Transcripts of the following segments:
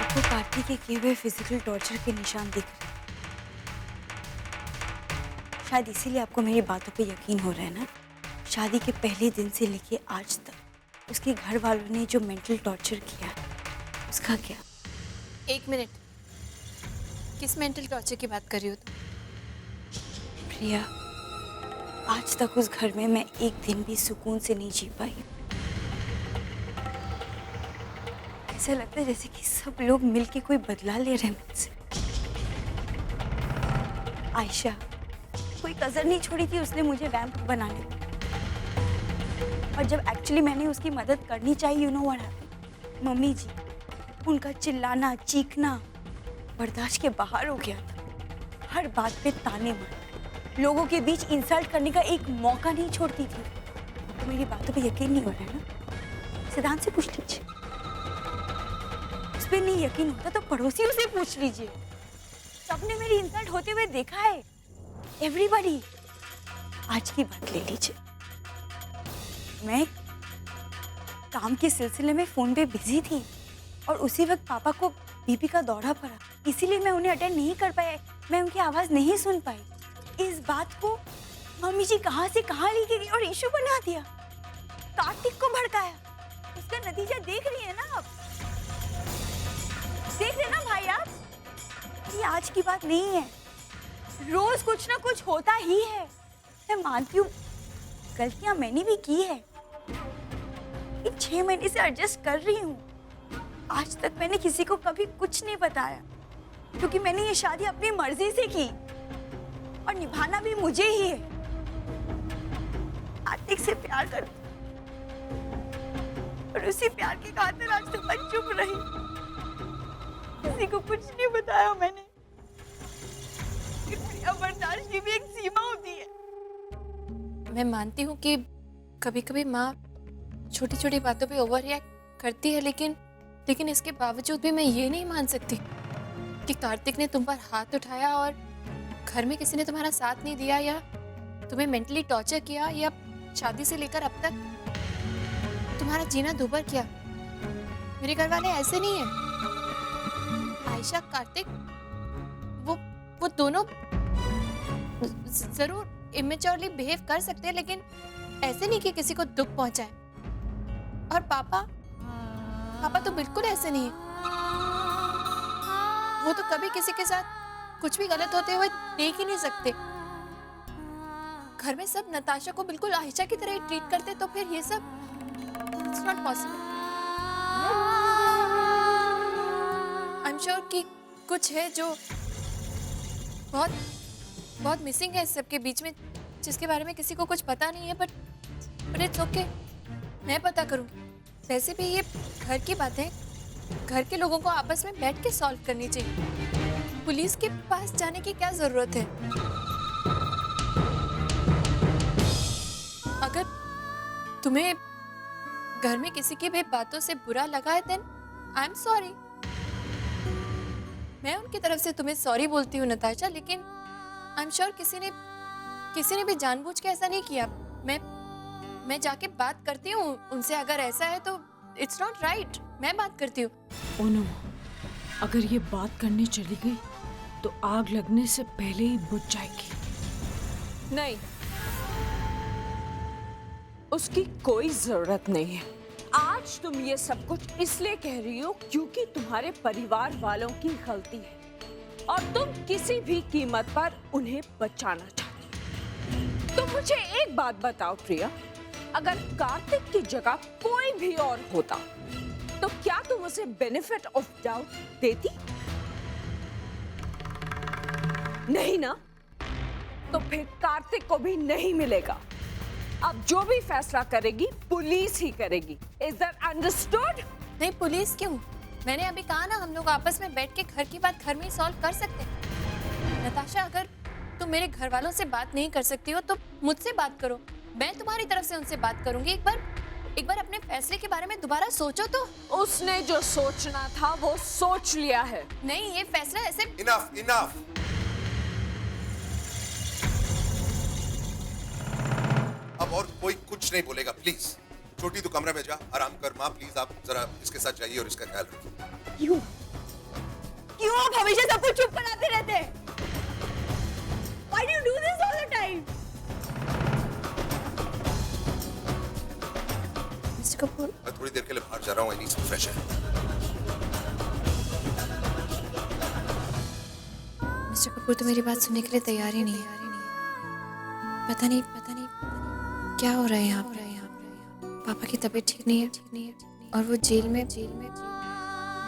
आपको कार्तिक के किए हुए फिजिकल टॉर्चर के निशान दिख रहे हैं। शायद इसीलिए आपको मेरी बातों पे यकीन हो रहा है ना। शादी के पहले दिन से लेके आज तक उसके घर वालों ने जो मेंटल टॉर्चर किया है, उसका क्या? एक मिनट, किस मेंटल टॉर्चर की बात कर रही हो तुम? प्रिया, आज तक उस घर में मैं एक दिन भी सुकून से नहीं जी पाई। ऐसा लगता है जैसे कि सब लोग मिलके कोई बदला ले रहे हैं मुझसे। आयशा, कोई कसर नहीं छोड़ी थी उसने मुझे वैम्प बनाने में। और जब एक्चुअली मैंने उसकी मदद करनी चाहिए, you know what happened? Mummy ji, उनका चिल्लाना चीखना बर्दाश्त के बाहर हो गया था। हर बात पे ताने मारना, लोगों के बीच इंसल्ट करने का एक मौका नहीं छोड़ती थी। तो मेरी बातों पे यकीन नहीं हो रहा है ना? सिद्धांत से पूछ लीजिए। उस पर नहीं यकीन होता तो पड़ोसियों से पूछ लीजिए। सबने मेरी इंसल्ट होते हुए देखा है, एवरीबॉडी। आज की बात ले लीजिए, मैं काम के सिलसिले में फोन पे बिजी थी और उसी वक्त पापा को बीपी का दौरा पड़ा, इसीलिए मैं उन्हें अटेंड नहीं कर पाया। मैं उनकी आवाज नहीं सुन पाई। इस बात को मम्मी जी कहां से कहां लेके गई और इशू बना दिया, कार्तिक को भड़काया। उसका नतीजा देख रही है ना आप, देख रहे ना भाई आप? ये आज की बात नहीं है, रोज कुछ ना कुछ होता ही है। मैं मानती हूँ गलतियां मैंने भी की है, इन 6 महीने से एडजस्ट कर रही हूँ। आज तक मैंने किसी को कभी कुछ नहीं बताया, क्योंकि मैंने ये शादी अपनी मर्जी से की और निभाना भी मुझे ही है। कार्तिक से प्यार करती और उसी प्यार के खातिर आज तक मैं चुप रही, किसी को कुछ नहीं बताया मैंने। प्रिया, बर्दाश्त की भी एक सीमा होती है। मैं मानती हूँ कि कभी कभी माँ छोटी छोटी बातों पे ओवर रिएक्ट करती है, लेकिन इसके बावजूद भी मैं ये नहीं मान सकती कि कार्तिक ने तुम पर हाथ उठाया और घर में किसी ने तुम्हारा साथ नहीं दिया या तुम्हें मेंटली टॉर्चर किया या शादी से लेकर अब तक तुम्हारा जीना दूभर किया। मेरे घर वाले ऐसे नहीं है। आयशा, कार्तिक, वो दोनों जरूर इमेच्योरली बिहेव कर सकते हैं, लेकिन ऐसे नहीं कि किसी को दुख पहुंचाए। और पापा तो बिल्कुल ऐसे नहीं है। वो तो कभी किसी के साथ कुछ भी गलत होते हुए देख ही नहीं सकते। घर में सब नताशा को बिल्कुल आयशा की तरह ही ट्रीट करते, तो फिर ये सब it's not possible. I am sure कि कुछ है जो बहुत बहुत मिसिंग है इस सब के बीच में, जिसके बारे में किसी को कुछ पता नहीं है। बट इट्स ओके, मैं पता करूंगी। वैसे भी ये घर की बातें घर के लोगों को आपस में बैठ के सॉल्व करनी चाहिए। पुलिस के पास जाने की क्या जरूरत है? अगर तुम्हें घर में किसी की भी बातों से बुरा लगा है, देन आई एम सॉरी। मैं उनकी तरफ से तुम्हें सॉरी बोलती हूँ नताशा, लेकिन आई एम श्योर किसी ने भी जानबूझ के ऐसा नहीं किया। मैं जाके बात करती हूँ उनसे, अगर ऐसा है तो इट्स नॉट राइट। मैं बात करती हूँ। ओनो, अगर ये बात करने चली गई तो आग लगने से पहले ही बुझ जाएगी। नहीं, उसकी कोई जरूरत नहीं है। आज तुम ये सब कुछ इसलिए कह रही हो क्योंकि तुम्हारे परिवार वालों की गलती है और तुम किसी भी कीमत पर उन्हें बचाना चाहती हो। तो मुझे एक बात बताओ प्रिया, अगर कार्तिक की जगह कोई भी और होता तो क्या तुम उसे बेनिफिट ऑफ डाउट देती? नहीं ना? तो फिर कार्तिक को भी नहीं मिलेगा। अब जो भी फैसला करेगी पुलिस ही करेगी। Is that understood? नहीं, पुलिस क्यों? मैंने अभी कहा ना, हम लोग आपस में बैठ के घर की बात घर में ही सॉल्व कर सकते हैं। नताशा, अगर तुम मेरे घर वालों से बात नहीं कर सकती हो तो मुझसे बात करो, मैं तुम्हारी तरफ से उनसे बात करूंगी। एक बार अपने फैसले के बारे में दोबारा सोचो तो। उसने जो सोचना था वो सोच लिया है। नहीं, ये फैसला ऐसे। इनफ। अब और कोई कुछ नहीं बोलेगा, प्लीज। छोटी, तू कमरे में जा, आराम कर। माँ प्लीज आप जरा इसके साथ जाइए और इसका ख्याल रखिए। क्यों आप हमेशा सब कुछ चुप कराते रहते हैं? Why do you do this all the time? Mister Kapoor, मैं थोड़ी देर के लिए बाहर जा रहा हूँ, I need some fresh air. Mister Kapoor तो मेरी बात सुनने के लिए तैयार ही नहीं है। पता नहीं क्या हो रहा है यहाँ पर। पापा की तबीयत ठीक नहीं है और वो जेल में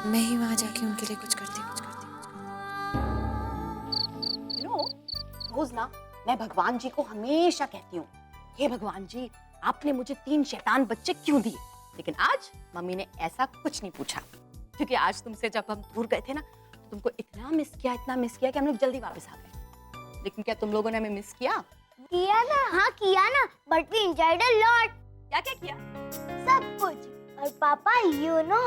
मैं ही वहाँ जाके उनके लिए कुछ करती। यू नो रोज ना मैं भगवान जी को हमेशा कहती हूँ, हे भगवान जी आपने मुझे 3 शैतान बच्चे क्यों दिए, लेकिन आज मम्मी ने ऐसा कुछ नहीं पूछा, क्योंकि आज तुमसे जब हम दूर गए थे ना तो तुमको इतना मिस किया कि हम लोग जल्दी वापस आ गए। लेकिन क्या तुम लोगों ने हमें मिस किया? हाँ किया ना, but we enjoyed a lot. क्या किया? सब कुछ। और पापा यू नो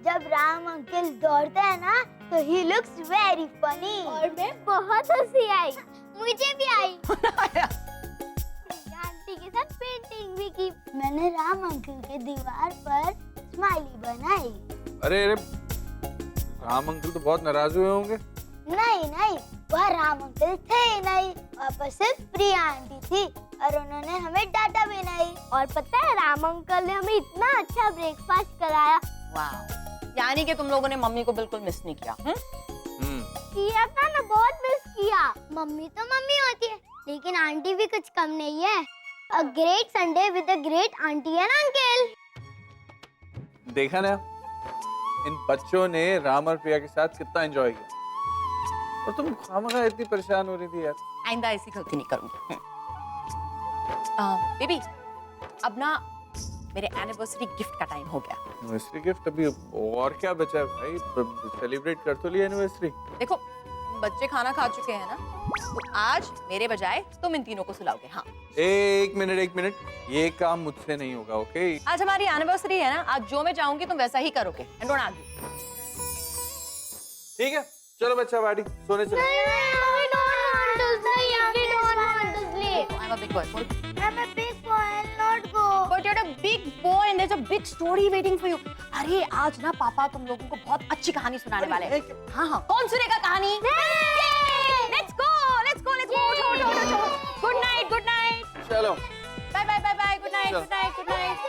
जब राम अंकल दौड़ते हैं ना तो ही लुक्स वेरी फनी। और मैं बहुत हंसी आई, मुझे भी आई। आंटी के साथ पेंटिंग भी की। मैंने राम अंकल के दीवार पर स्माइली बनाई। अरे राम अंकल तो बहुत नाराज हुए होंगे। नहीं, वह राम अंकल थे ही नहीं, वहाँ पर सिर्फ प्रिया आंटी थी और उन्होंने हमें डांटा भी नहीं। और पता है राम अंकल ने हमें इतना अच्छा ब्रेकफास्ट कराया। वाह, यानी कि तुम लोगों ने मम्मी को बिल्कुल मिस नहीं किया। किया था ना, बहुत मिस किया। मम्मी तो मम्मी होती है, लेकिन आंटी भी कुछ कम नहीं है। A great Sunday with a great aunty है ना अंकल। देखा ना, इन बच्चों ने राम और प्रिया के साथ कितना एंजॉय किया और तुम खामखा इतनी परेशान हो रही थी यार। आइंदा ऐसी गलती नहीं करूंगी। बेबी अब ना मेरे एनिवर्सरी गिफ्ट का टाइम हो गया। एनिवर्सरी गिफ्ट अभी और क्या बचा है भाई, सेलिब्रेट कर तो लिया एनिवर्सरी। देखो बच्चे खाना खा चुके हैं ना, तो आज मेरे बजाय तुम इन तीनों को सुलाओगे। हाँ एक मिनट, ये काम मुझसे नहीं होगा, ओके? आज हमारी एनिवर्सरी है ना, आज जो मैं चाहूंगी तुम वैसा ही करोगे। And don't argue. ठीक है, चलो बच्चा पार्टी, सोने चलो। I'm a big boy. I'm a big boy, I'll not go. But you're a big boy and there's a big story waiting for you. अरे आज ना पापा तुम लोगों को बहुत अच्छी कहानी सुनाने वाले हैं। हाँ, कौन सुनेगा कहानी? Let's go. उठो। Good night. चलो Bye. Good night.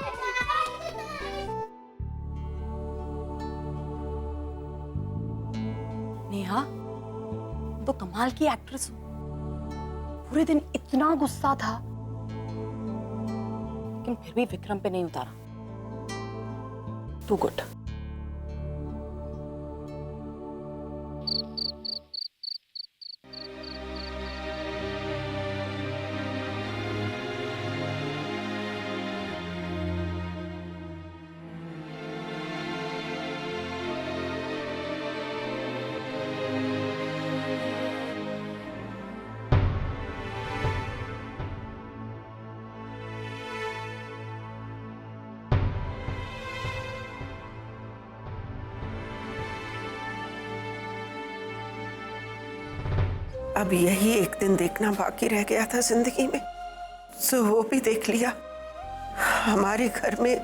नेहा, तो कमाल की एक्ट्रेस हो। पूरे दिन इतना गुस्सा था, लेकिन फिर भी विक्रम पे नहीं उतारा। Too good. अब यही एक दिन देखना बाकी रह गया था जिंदगी में, सो वो भी देख लिया। हमारे घर में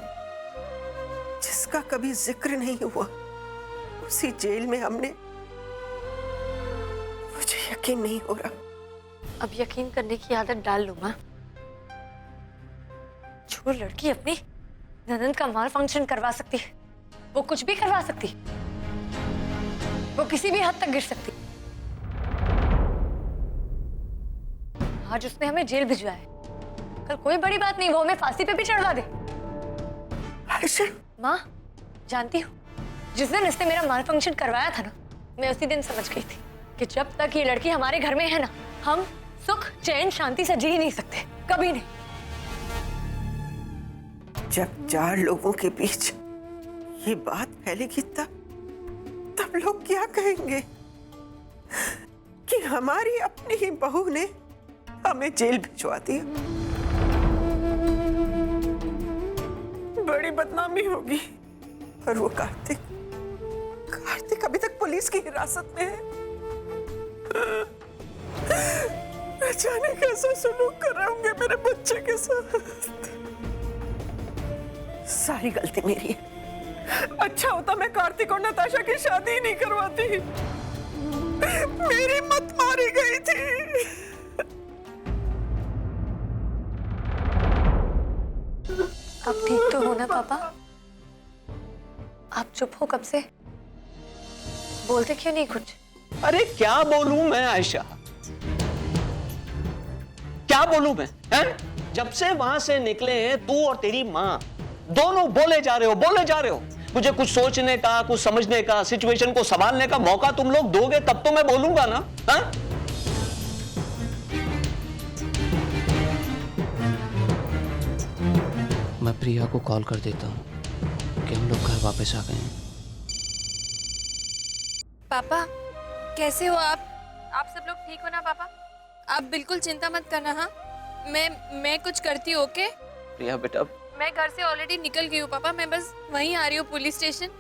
जिसका कभी जिक्र नहीं हुआ, उसी जेल में हमने। मुझे यकीन नहीं हो रहा। अब यकीन करने की आदत डाल लो माँ। जो लड़की अपनी ननद का माल फंक्शन करवा सकती है, वो कुछ भी करवा सकती है। वो किसी भी हद तक गिर सकती। आज उसने हमें जेल भिजवाया है, कल कोई बड़ी बात नहीं, वो हमें फांसी पे भी चढ़वा दे। माँ जानती हो, जिस दिन इसने मेरा माल फंक्शन करवाया था ना, मैं उसी दिन समझ गई थी कि जब तक ये लड़की हमारे घर में है ना, हम सुख चैन शांति से जी ही नहीं सकते, कभी नहीं। जब 4 लोगों के बीच ये बात फैलेगी तब लोग क्या कहेंगे कि हमारी अपनी ही बहू ने हमें जेल भिजवा दिया। बड़ी बदनामी होगी। और वो कार्तिक अभी तक पुलिस की हिरासत में है। न जाने कैसा सलूक कर रहे होंगे मेरे बच्चे के साथ। सारी गलती मेरी है। अच्छा होता मैं कार्तिक और नताशा की शादी ही नहीं करवाती। मेरी मत मारी गई थी। आप ठीक तो हो ना पापा? आप चुप हो कब से? बोलते क्यों नहीं कुछ? अरे क्या बोलूं मैं आयशा, क्या बोलूं मैं, हैं? जब से वहां से निकले हैं तू और तेरी माँ दोनों बोले जा रहे हो। मुझे कुछ सोचने का, कुछ समझने का, सिचुएशन को संभालने का मौका तुम लोग दोगे तब तो मैं बोलूंगा ना। हाँ? मैं प्रिया को कॉल कर देता हूँ कि हम लोग घर वापस आ गए हैं। पापा कैसे हो आप? आप सब लोग ठीक हो ना पापा? आप बिल्कुल चिंता मत करना। हाँ, मैं कुछ करती हूँ। ओके प्रिया बेटा, मैं घर से ऑलरेडी निकल गई हूँ पापा। मैं बस वहीं आ रही हूँ पुलिस स्टेशन।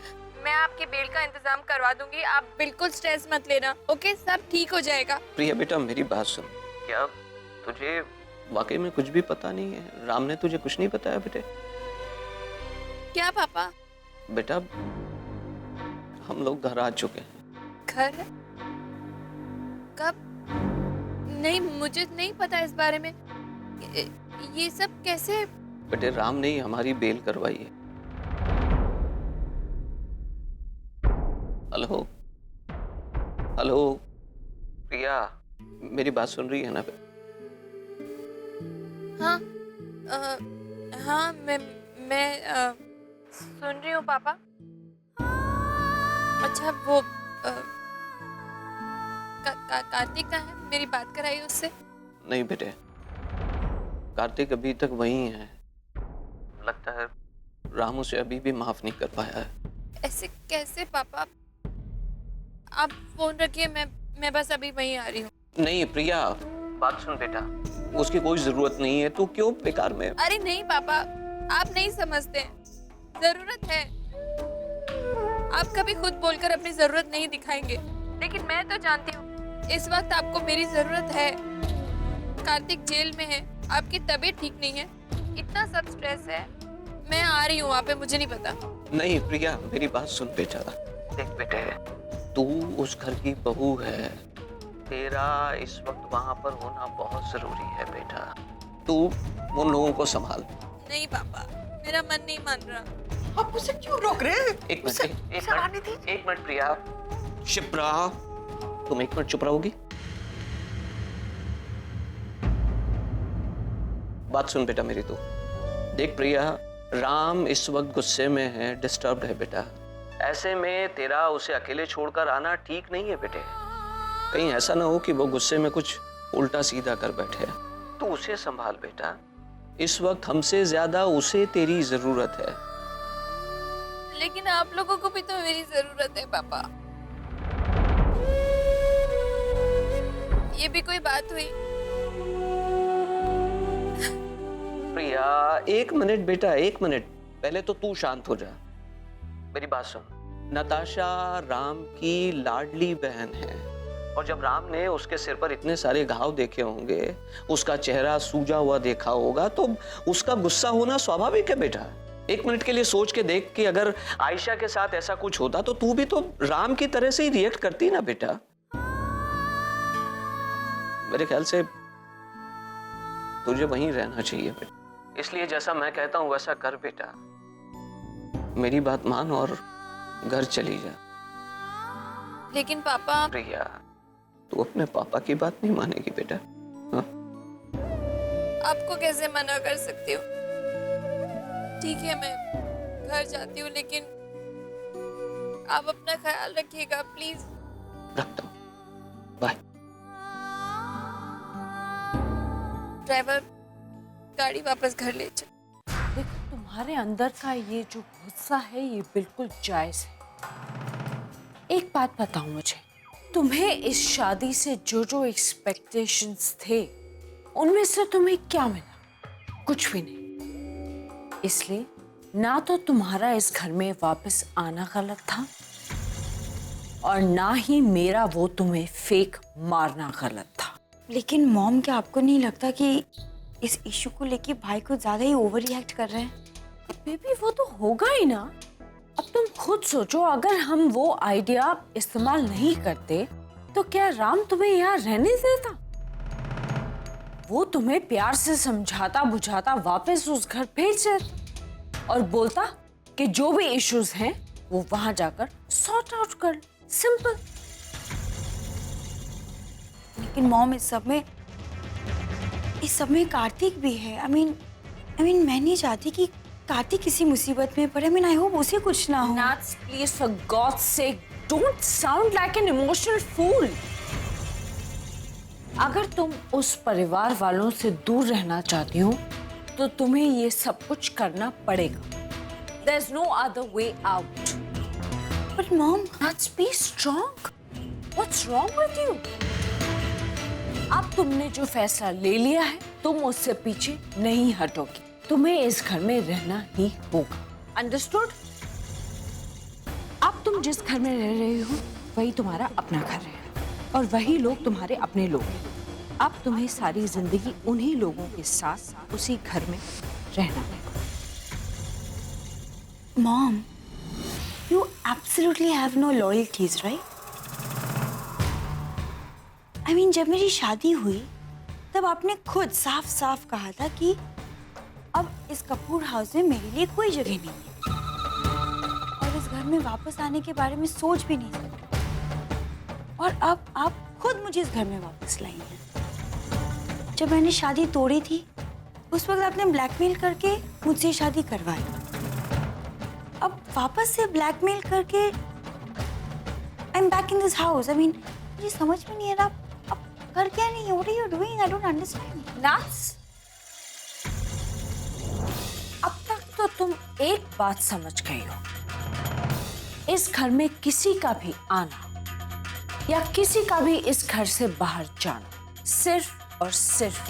मैं आपके बेल का इंतजाम करवा दूंगी, आप बिल्कुल स्ट्रेस मत लेना। ओके, सब ठीक हो जाएगा। प्रिया बेटा मेरी बात सुन, क्या तुझे वाकई में कुछ भी पता नहीं है? राम ने तुझे कुछ नहीं बताया बेटे? क्या पापा? बेटा हम लोग घर आ चुके हैं। घर? कब? नहीं, मुझे नहीं पता इस बारे में। ये सब कैसे? बेटे राम ने ही हमारी बेल करवाई है। हेलो हेलो प्रिया, मेरी बात सुन रही है ना? हाँ हाँ, मैं सुन रही हूँ पापा। अच्छा वो कार्तिक का है? मेरी बात कराई उससे? नहीं बेटे, कार्तिक अभी तक वहीं है। लगता है राम उसे अभी भी माफ नहीं कर पाया है। ऐसे कैसे पापा? आप फोन रखिए, मैं बस अभी वहीं आ रही हूँ। नहीं प्रिया, बात सुन बेटा, उसकी कोई जरूरत नहीं है, तू क्यों बेकार में? अरे नहीं पापा, आप नहीं समझते, जरूरत है। आप कभी खुद बोलकर अपनी जरूरत नहीं दिखाएंगे, लेकिन मैं तो जानती हूँ इस वक्त आपको मेरी जरूरत है। कार्तिक जेल में है, आपकी तबीयत ठीक नहीं है, इतना सब स्ट्रेस है। मैं आ रही हूँ वहाँ पे, मुझे नहीं पता। नहीं प्रिया मेरी बात सुन बेटा, देख बेटे, तू उस घर की बहू है, तेरा इस वक्त वहाँ पर होना बहुत जरूरी है बेटा। तू उन लोगों को संभाल। नहीं पापा, मेरा मन नहीं मान रहा। आप उसे क्यों रोक रहे हैं? एक मिनट प्रिया, शिप्रा तुम एक मिनट चुप रहोगी? बात सुन बेटा मेरी। तो देख प्रिया, राम इस वक्त गुस्से में है, डिस्टर्ब्ड है बेटा। ऐसे में तेरा उसे अकेले छोड़कर आना ठीक नहीं है बेटे। कहीं ऐसा ना हो कि वो गुस्से में कुछ उल्टा सीधा कर बैठे। तू उसे संभाल बेटा, इस वक्त हमसे ज्यादा उसे तेरी जरूरत है। लेकिन आप लोगों को भी तो मेरी जरूरत है पापा। ये भी कोई बात हुई? प्रिया एक मिनट बेटा, एक मिनट, पहले तो तू शांत हो जा। मेरी बात सुन, नताशा राम की लाडली बहन है, और जब राम ने उसके सिर पर इतने सारे घाव देखे होंगे, उसका चेहरा सूजा हुआ देखा होगा, तो उसका गुस्सा होना स्वाभाविक है बेटा। एक मिनट के लिए सोच के देख कि अगर आयशा के साथ ऐसा कुछ होता तो तू भी तो राम की तरह से ही रिएक्ट करती ना बेटा। मेरे ख्याल से तुझे वहीं रहना चाहिए बेटा। इसलिए जैसा मैं कहता हूं वैसा कर बेटा। मेरी बात मान और घर चली जा। लेकिन पापा। प्रिया, तू अपने पापा की बात नहीं मानेगी बेटा। हाँ? आपको कैसे मना कर सकती हूँ? ठीक है, मैं घर जाती हूँ, लेकिन आप अपना ख्याल रखिएगा प्लीज। रखता हूँ, बाय। ड्राइवर, गाड़ी वापस घर ले चल। देखो, तुम्हारे अंदर का ये जो गुस्सा है ये बिल्कुल जायज है। एक बात बताओ मुझे, तुम्हें इस शादी से जो जो एक्सपेक्टेशंस थे उनमें से तुम्हें क्या मिला? कुछ भी नहीं। इसलिए ना तो तुम्हारा इस घर में वापस आना गलत था, और ना ही मेरा वो तुम्हें फेक मारना गलत था। लेकिन मॉम, क्या आपको नहीं लगता कि इस इशू को लेके भाई को ज्यादा ही ओवर रिएक्ट कर रहे हैं? बेबी वो तो होगा ही ना। अब तुम खुद सोचो, अगर हम वो आइडिया इस्तेमाल नहीं करते तो क्या राम तुम्हें यहाँ रहने देता? वो तुम्हें प्यार से समझाता बुझाता वापस उस घर भेज देता और बोलता कि जो भी इश्यूज हैं वो वहां जाकर सॉर्ट आउट कर। सिंपल। लेकिन मॉम इस सब में कार्तिक भी है। आई मीन मैं नहीं चाहती कि कार्तिक किसी मुसीबत में पड़े। आई होप उसे कुछ ना हो। Nats, please, for God's sake, don't sound like an emotional fool. अगर तुम उस परिवार वालों से दूर रहना चाहती हो तो तुम्हें ये सब कुछ करना पड़ेगा। There's no other way out. But mom, Nats, be strong. What's wrong with you? अब तुमने जो फैसला ले लिया है तुम उससे पीछे नहीं हटोगी। तुम्हें इस घर में रहना ही होगा। अंडरस्टूड? अब तुम जिस घर में रह रहे हो वही तुम्हारा अपना घर है और वही लोग तुम्हारे अपने लोग हैं। अब तुम्हें सारी जिंदगी उन्हीं लोगों के साथ उसी घर में रहना है। Mom, you absolutely have no loyalties, right? I mean, जब मेरी शादी हुई तब आपने खुद साफ साफ कहा था कि अब इस कपूर हाउस में मेरे लिए कोई जगह नहीं है और इस घर में वापस आने के बारे में सोच भी नहीं सकती। और अब आप खुद मुझे इस घर में वापस लाई हैं। जब मैंने शादी तोड़ी थी उस वक्त आपने ब्लैकमेल करके मुझसे शादी करवाई। अब वापस से ब्लैकमेल करके I am back in this house. I mean मुझे समझ में नहीं आ रहा आप कर क्या नहीं। What are you doing? I don't understand. Nats, अब तक तो तुम एक बात समझ गई हो। इस घर में किसी का भी आना या किसी का भी इस घर से बाहर जाना सिर्फ और सिर्फ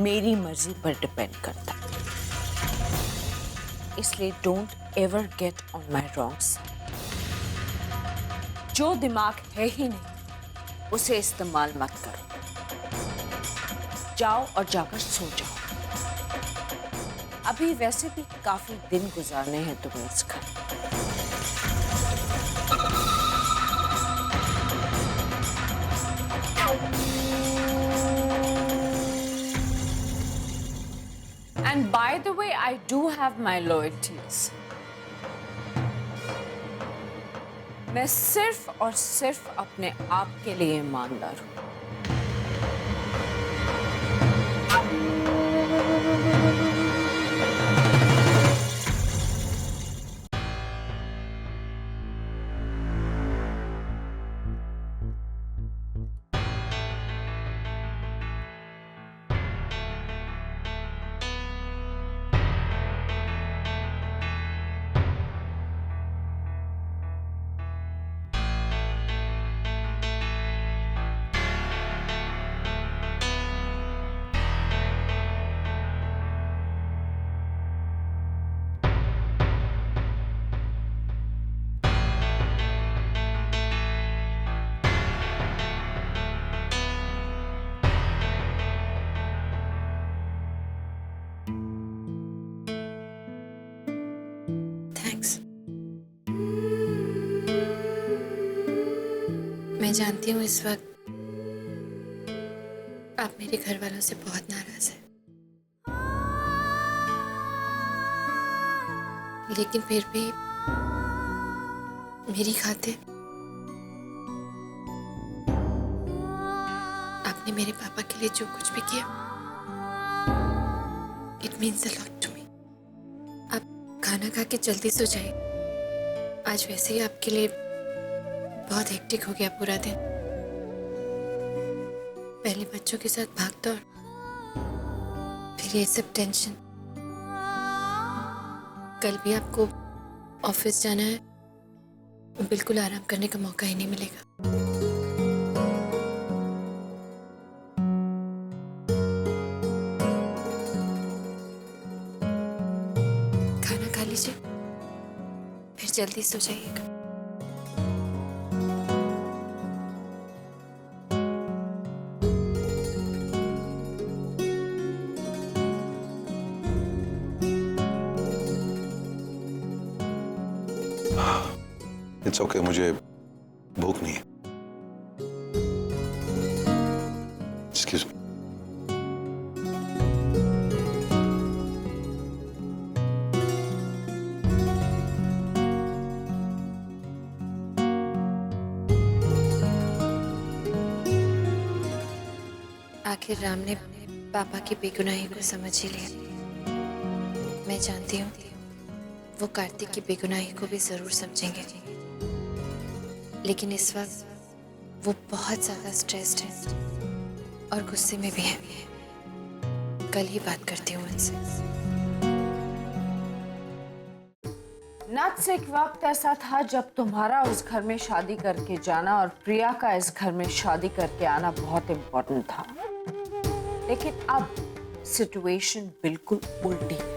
मेरी मर्जी पर डिपेंड करता है। इसलिए don't ever get on my wrong side. जो दिमाग है ही नहीं उसे इस्तेमाल मत करो। जाओ और जाकर सो जाओ। अभी वैसे भी काफी दिन गुजारने हैं तुम्हें इस घर। And by the way, I do have my loyalties. मैं सिर्फ और सिर्फ अपने आप के लिए ईमानदार हूं। मैं जानती हूँ इस वक्त आप मेरे घर वालों से बहुत नाराज हैं, लेकिन फिर भी मेरी खातिर आपने मेरे पापा के लिए जो कुछ भी किया, it means a lot to me. आप खाना खा के जल्दी सो जाइए। आज वैसे ही आपके लिए बहुत हेक्टिक हो गया पूरा दिन। पहले बच्चों के साथ भाग दौड़, फिर ये सब टेंशन। कल भी आपको ऑफिस जाना है, बिल्कुल आराम करने का मौका ही नहीं मिलेगा। खाना खा लीजिए, फिर जल्दी सो जाइएगा। इट्स ओके, मुझे भूख नहीं है। Excuse me. आखिर राम ने पापा की बेगुनाही को समझ ही लिया। मैं जानती हूँ वो कार्तिक की बेगुनाही को भी जरूर समझेंगे, लेकिन इस वक्त वो बहुत ज्यादा स्ट्रेस्ड है और गुस्से में भी है। कल ही बात करती हूँ उनसे। नट्स, एक वक्त ऐसा था जब तुम्हारा उस घर में शादी करके जाना और प्रिया का इस घर में शादी करके आना बहुत इम्पोर्टेंट था, लेकिन अब सिचुएशन बिल्कुल उल्टी है।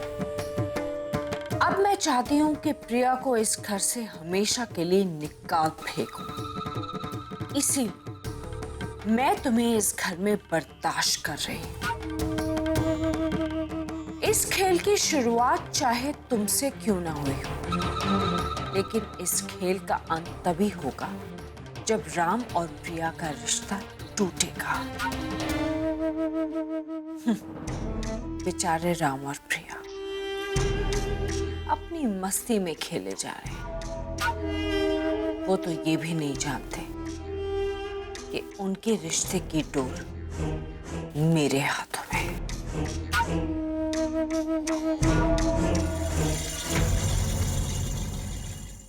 अब मैं चाहती हूँ कि प्रिया को इस घर से हमेशा के लिए निकाल फेंकूं। इसीलिए मैं तुम्हें इस घर में बर्दाश्त कर रही हूँ। इस खेल की शुरुआत चाहे तुमसे क्यों ना हुई हो, लेकिन इस खेल का अंत तभी होगा जब राम और प्रिया का रिश्ता टूटेगा। बेचारे राम और प्रिया अपनी मस्ती में खेले जा रहे हैं। वो तो ये भी नहीं जानते कि उनके रिश्ते की डोर मेरे हाथों में।